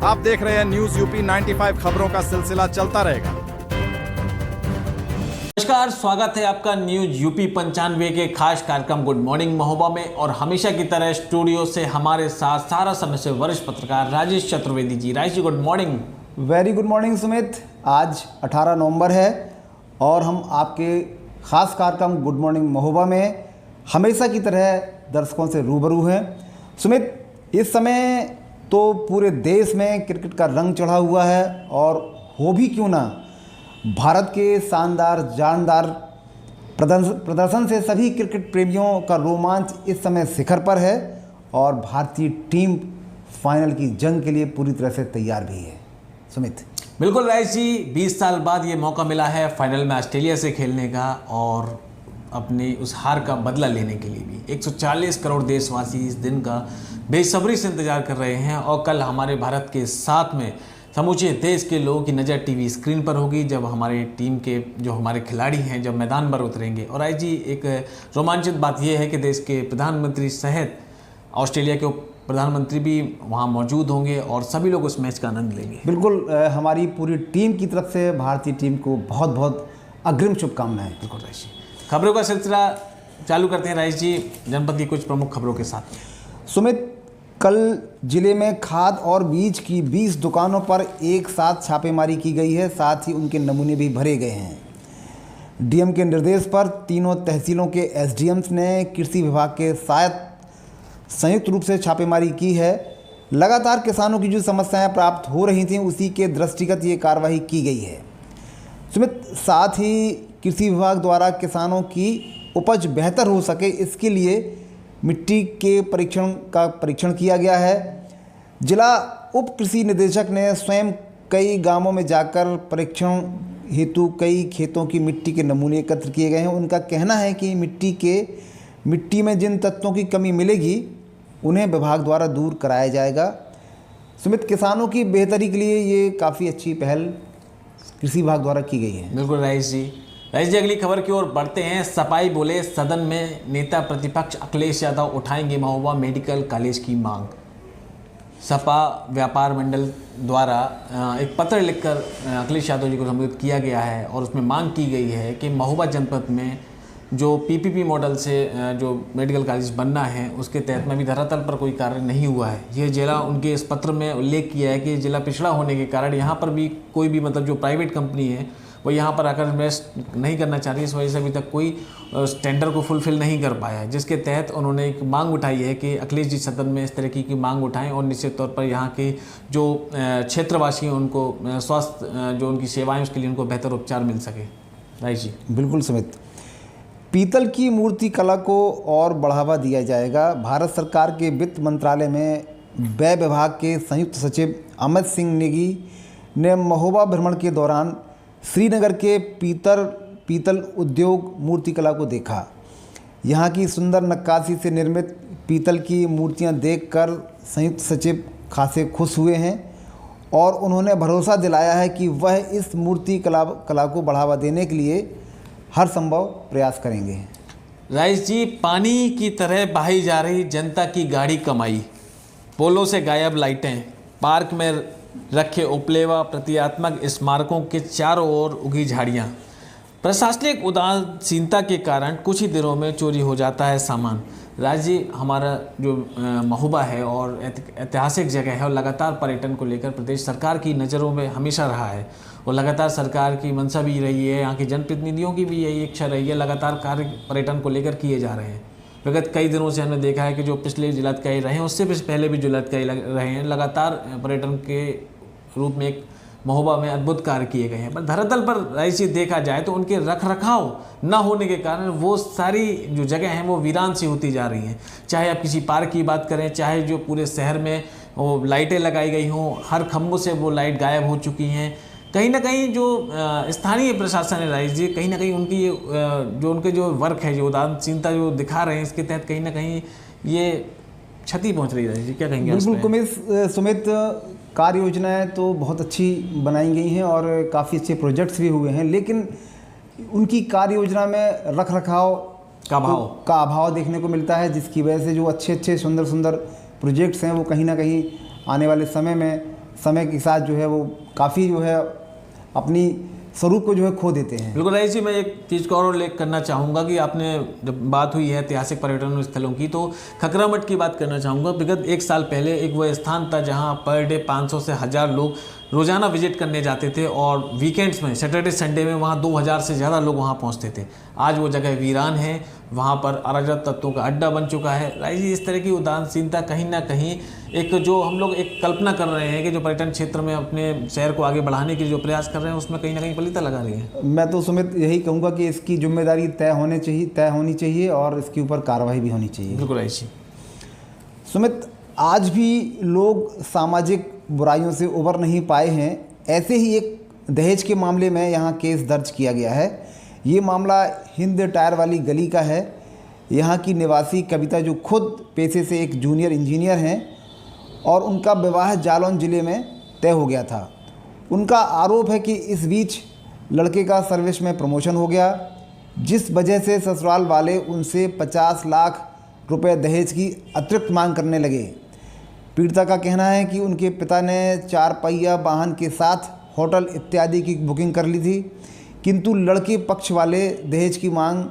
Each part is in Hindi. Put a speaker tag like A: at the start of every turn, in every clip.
A: आप देख रहे हैं न्यूज यूपी 95 खबरों का सिलसिला चलता रहेगा।
B: नमस्कार, स्वागत है आपका न्यूज यूपी 95 के खास कार्यक्रम गुड मॉर्निंग महोबा में। और हमेशा की तरह स्टूडियो से हमारे साथ सारा समय से वरिष्ठ पत्रकार Rajesh Chaturvedi ji. Rajesh ji, good morning.
C: Very good morning Sumit. आज 18 नवंबर है और हम आपके खास कार्यक्रम गुड मॉर्निंग महोबा में हमेशा की तरह दर्शकों से रूबरू हैं। सुमित, इस समय तो पूरे देश में क्रिकेट का रंग चढ़ा हुआ है और हो भी क्यों ना, भारत के शानदार जानदार प्रदर्शन से सभी क्रिकेट प्रेमियों का रोमांच इस समय शिखर पर है और भारतीय टीम फाइनल की जंग के लिए पूरी तरह से तैयार भी है। सुमित,
B: बिल्कुल राजेश जी, 20 साल बाद ये मौका मिला है फाइनल में ऑस्ट्रेलिया से खेलने का और अपने उस हार का बदला लेने के लिए भी 140 करोड़ देशवासी इस दिन का बेसब्री से इंतजार कर रहे हैं। और कल हमारे भारत के साथ में समूचे देश के लोगों की नज़र टीवी स्क्रीन पर होगी जब हमारे टीम के जो हमारे खिलाड़ी हैं जब मैदान पर उतरेंगे। और आज जी एक रोमांचित बात यह है कि देश के प्रधानमंत्री सहित ऑस्ट्रेलिया के प्रधानमंत्री भी वहां मौजूद होंगे और सभी लोग उस मैच का आनंद लेंगे।
C: बिल्कुल, हमारी पूरी टीम की तरफ से भारतीय टीम को बहुत बहुत अग्रिम शुभकामनाएं।
B: बिल्कुल राजेश जी, खबरों का सिलसिला चालू करते हैं राजेश जी जनपद की कुछ प्रमुख खबरों के साथ।
C: सुमित, कल जिले में खाद और बीज की 20 दुकानों पर एक साथ छापेमारी की गई है, साथ ही उनके नमूने भी भरे गए हैं। डीएम के निर्देश पर तीनों तहसीलों के एसडीएम्स ने कृषि विभाग के साथ संयुक्त रूप से छापेमारी की है। लगातार किसानों की जो समस्याएं प्राप्त हो रही थीं उसी के दृष्टिगत ये कार्रवाई की गई है। सुमित, साथ ही कृषि विभाग द्वारा किसानों की उपज बेहतर हो सके इसके लिए मिट्टी के परीक्षण किया गया है। जिला उप कृषि निदेशक ने स्वयं कई गांवों में जाकर परीक्षण हेतु कई खेतों की मिट्टी के नमूने एकत्र किए गए हैं। उनका कहना है कि मिट्टी में जिन तत्वों की कमी मिलेगी उन्हें विभाग द्वारा दूर कराया जाएगा। सुमित, किसानों की बेहतरी के लिए ये काफ़ी अच्छी पहल कृषि विभाग द्वारा की गई है।
B: बिल्कुल राजेश जी। अगली खबर की ओर बढ़ते हैं। सपाई बोले सदन में नेता प्रतिपक्ष अखिलेश यादव उठाएंगे महोबा मेडिकल कॉलेज की मांग। सपा व्यापार मंडल द्वारा एक पत्र लिखकर अखिलेश यादव जी को संबोधित किया गया है और उसमें मांग की गई है कि महोबा जनपद में जो पीपीपी मॉडल से जो मेडिकल कॉलेज बनना है उसके तहत में भी धरातल पर कोई कार्य नहीं हुआ है। ये जिला उनके इस पत्र में उल्लेख किया है कि जिला पिछड़ा होने के कारण यहाँ पर भी कोई भी मतलब जो प्राइवेट कंपनी है वो यहाँ पर आकर इन्वेस्ट नहीं करना चाह रही। इस वजह से अभी तक कोई टेंडर को फुलफिल नहीं कर पाया है, जिसके तहत उन्होंने एक मांग उठाई है कि अखिलेश जी सदन में इस तरह की मांग उठाएं और निश्चित तौर पर यहाँ के जो क्षेत्रवासी हैं उनको स्वास्थ्य जो उनकी सेवाएं उसके लिए उनको बेहतर उपचार मिल सके। राइट जी,
C: बिल्कुल सुमित, पीतल की मूर्ति कला को और बढ़ावा दिया जाएगा। भारत सरकार के वित्त मंत्रालय में व्यय विभाग के संयुक्त सचिव अमित सिंह नेगी ने महोबा भ्रमण के दौरान श्रीनगर के पीतल उद्योग मूर्तिकला को देखा। यहाँ की सुंदर नक्काशी से निर्मित पीतल की मूर्तियाँ देखकर संयुक्त सचिव खासे खुश हुए हैं और उन्होंने भरोसा दिलाया है कि वह इस मूर्ति कला को बढ़ावा देने के लिए हर संभव प्रयास करेंगे।
B: राजेश जी, पानी की तरह बहाई जा रही जनता की गाढ़ी कमाई, पोलों से गायब लाइटें, पार्क में रखे उपलेवा प्रतीकात्मक स्मारकों के चारों ओर उगी झाड़ियाँ, प्रशासनिक उदासीनता के कारण कुछ ही दिनों में चोरी हो जाता है सामान। राज जी, हमारा जो महोबा है और ऐतिहासिक जगह है और लगातार पर्यटन को लेकर प्रदेश सरकार की नज़रों में हमेशा रहा है और लगातार सरकार की मंशा भी रही है, यहाँ के जनप्रतिनिधियों की भी यही इच्छा रही है, लगातार कार्य पर्यटन को लेकर किए जा रहे हैं। विगत कई दिनों से हमने देखा है कि जो पिछले जिलाधिकारी रहे हैं उससे पहले भी जिलाधिकारी रहे हैं, लगातार पर्यटन के रूप में एक महोबा में अद्भुत कार्य किए गए हैं। पर धरातल पर राइसी देखा जाए तो उनके रखरखाव न होने के कारण वो सारी जो जगह हैं वो वीरान सी होती जा रही हैं। चाहे आप किसी पार्क की बात करें, चाहे जो पूरे शहर में वो लाइटें लगाई गई हों, हर खम्भों से वो लाइट गायब हो चुकी हैं। कहीं ना कहीं जो स्थानीय प्रशासन है राइस जी, कहीं ना कहीं उनकी जो उनके जो वर्क है, जो उदासीनता जो दिखा रहे हैं, इसके तहत कहीं ना कहीं ये क्षति पहुंच रही है जी। क्या कहेंगे?
C: बिल्कुल सुमित, कार्य योजनाएँ तो बहुत अच्छी बनाई गई हैं और काफ़ी अच्छे प्रोजेक्ट्स भी हुए हैं, लेकिन उनकी कार्य योजना में रख रखाव का अभाव देखने को मिलता है, जिसकी वजह से जो अच्छे सुंदर प्रोजेक्ट्स हैं वो कहीं ना कहीं आने वाले समय में समय के साथ जो है वो काफ़ी जो है अपनी स्वरूप को जो है खो देते हैं।
B: बिल्कुल रईस जी, मैं एक चीज़ को और उल्लेख करना चाहूँगा कि आपने जब बात हुई है ऐतिहासिक पर्यटन स्थलों की, तो खकरा मठ की बात करना चाहूँगा। विगत एक साल पहले एक वो स्थान था जहाँ पर डे 500 से 1000 लोग रोज़ाना विजिट करने जाते थे और वीकेंड्स में सैटरडे संडे में वहाँ 2000 से ज़्यादा लोग वहाँ पहुँचते थे। आज वो जगह वीरान है, वहाँ पर अराजक तत्वों का अड्डा बन चुका है। राइस जी, इस तरह की उदासीनता कहीं ना कहीं एक जो हम लोग एक कल्पना कर रहे हैं कि जो पर्यटन क्षेत्र में अपने शहर को आगे बढ़ाने के जो प्रयास कर रहे हैं उसमें कहीं ना कहीं पलीता लगा रही है।
C: मैं तो सुमित यही कहूँगा कि इसकी जिम्मेदारी तय होनी चाहिए और इसके ऊपर कार्रवाई भी होनी चाहिए।
B: बिल्कुल राइस जी।
C: सुमित, आज भी लोग सामाजिक बुराइयों से उबर नहीं पाए हैं। ऐसे ही एक दहेज के मामले में यहाँ केस दर्ज किया गया है। ये मामला हिंद टायर वाली गली का है। यहाँ की निवासी कविता, जो खुद पेशे से एक जूनियर इंजीनियर हैं और उनका विवाह जालौन ज़िले में तय हो गया था। उनका आरोप है कि इस बीच लड़के का सर्विस में प्रमोशन हो गया, जिस वजह से ससुराल वाले उनसे 50 लाख रुपए दहेज की अतिरिक्त मांग करने लगे। पीड़िता का कहना है कि उनके पिता ने 4 पहिया वाहन के साथ होटल इत्यादि की बुकिंग कर ली थी, किंतु लड़के पक्ष वाले दहेज की मांग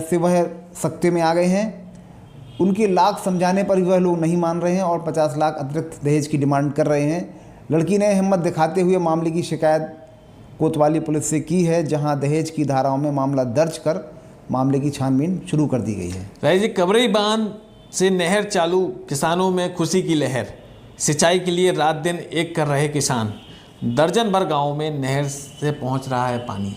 C: से वह सख्ते में आ गए हैं। उनके लाख समझाने पर भी वह लोग नहीं मान रहे हैं और 50 लाख अतिरिक्त दहेज की डिमांड कर रहे हैं। लड़की ने हिम्मत दिखाते हुए मामले की शिकायत कोतवाली पुलिस से की है, जहां दहेज की धाराओं में मामला दर्ज कर मामले की छानबीन शुरू कर दी गई है।
B: राइस जी, कबरई बांध से नहर चालू, किसानों में खुशी की लहर। सिंचाई के लिए रात दिन एक कर रहे किसान। दर्जन भर गाँव में नहर से पहुँच रहा है पानी।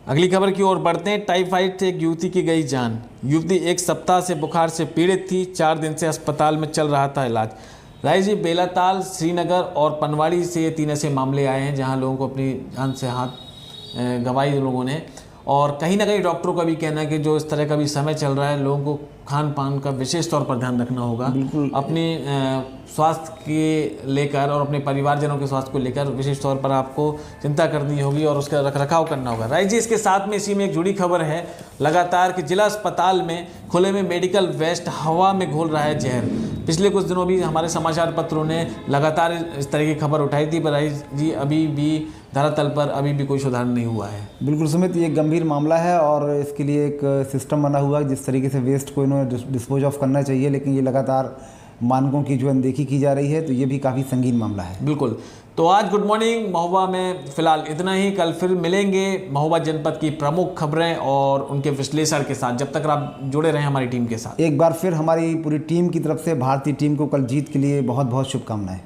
B: अगली खबर की ओर बढ़ते हैं। टाइफाइड से एक युवती की गई जान। युवती 1 सप्ताह से बुखार से पीड़ित थी। 4 दिन से अस्पताल में चल रहा था इलाज। राइस जी, बेलाताल, श्रीनगर और पनवाड़ी से ये 3 ऐसे मामले आए हैं जहां लोगों को अपनी जान से हाथ गंवाई लोगों ने। और कहीं ना कहीं डॉक्टरों का भी कहना है कि जो इस तरह का भी समय चल रहा है, लोगों को खान पान का विशेष तौर पर ध्यान रखना होगा। अपने स्वास्थ्य के लेकर और अपने परिवारजनों के स्वास्थ्य को लेकर विशेष तौर पर आपको चिंता करनी होगी और उसका रखरखाव करना होगा। राइट जी, इसके साथ में इसी में एक जुड़ी खबर है लगातार कि जिला अस्पताल में खुले में मेडिकल वेस्ट हवा में घोल रहा है जहर। पिछले कुछ दिनों भी हमारे समाचार पत्रों ने लगातार इस तरह की खबर उठाई थी, पर राइट जी अभी भी धरातल पर अभी भी कोई सुधार नहीं हुआ है।
C: बिल्कुल सुमित, ये गंभीर मामला है और इसके लिए एक सिस्टम बना हुआ है जिस तरीके से वेस्ट को इन्होंने डिस्पोज ऑफ करना चाहिए, लेकिन ये लगातार मानकों की जो अनदेखी की जा रही है, तो ये भी काफ़ी संगीन मामला है।
B: बिल्कुल। तो आज गुड मॉर्निंग महोबा में फिलहाल इतना ही। कल फिर मिलेंगे महोबा जनपद की प्रमुख खबरें और उनके विश्लेषण के साथ। जब तक आप जुड़े रहें हमारी टीम के साथ।
C: एक बार फिर हमारी पूरी टीम की तरफ से भारतीय टीम को कल जीत के लिए बहुत बहुत शुभकामनाएं।